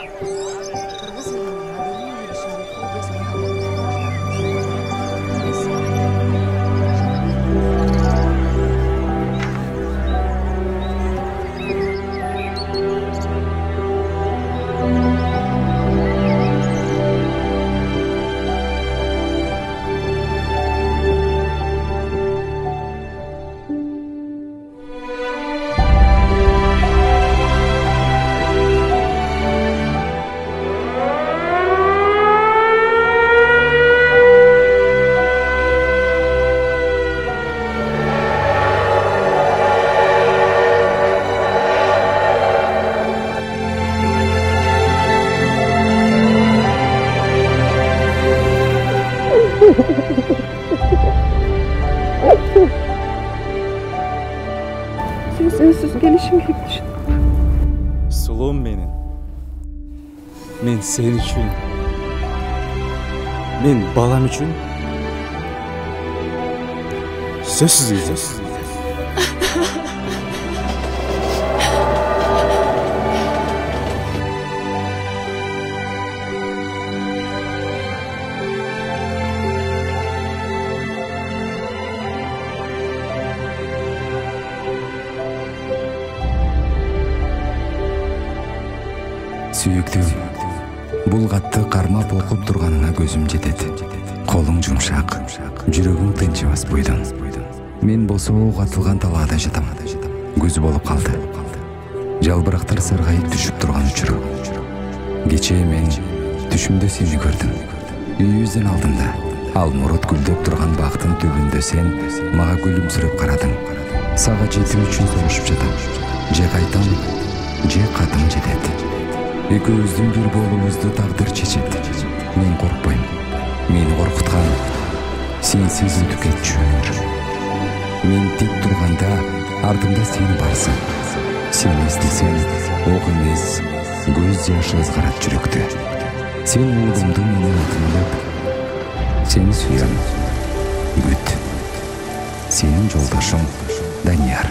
Кыргыз элинин маданий өнүгүшүндөгү өз маалыматтарын Sen sensiz gelişim gerek düşündüm. Suluğum benim. Men sen için. Men balam için. Sözsüz güzel. Сүйүктүүм, бул катты кармап окуп турганыңа көзүм жетет. Колуң жумшак, жүрөгүң тынчыбас бойдон. Мен болсо ок атылган талаада жатам. Көз болуп калды. Жалбырактар саргайып түшүп турган учуру. Кечээ мен түшүмдө сени көрдүм. Үйүбүздүн алдында, ал мурут гүлдөп турган бактын түбүндө сен мага күлүмсүрөп карадың. Сага жетүү үчүн согушуп жатам. Же кайтам, же катым жетет. Экөөбүздүн бир болуубузду тагдыр чечет. Мен коркпойм. Мени коркуткан сенсиз өтүп кетчү. Мен тик турганда артымда сен барсың. Сени издесем, ок эмес, көз жашы ызгарат жүрөктү. Сен уулумду менен өкүндөп, сени сүйөм. Күт. Сенин жолдошуң Данияр.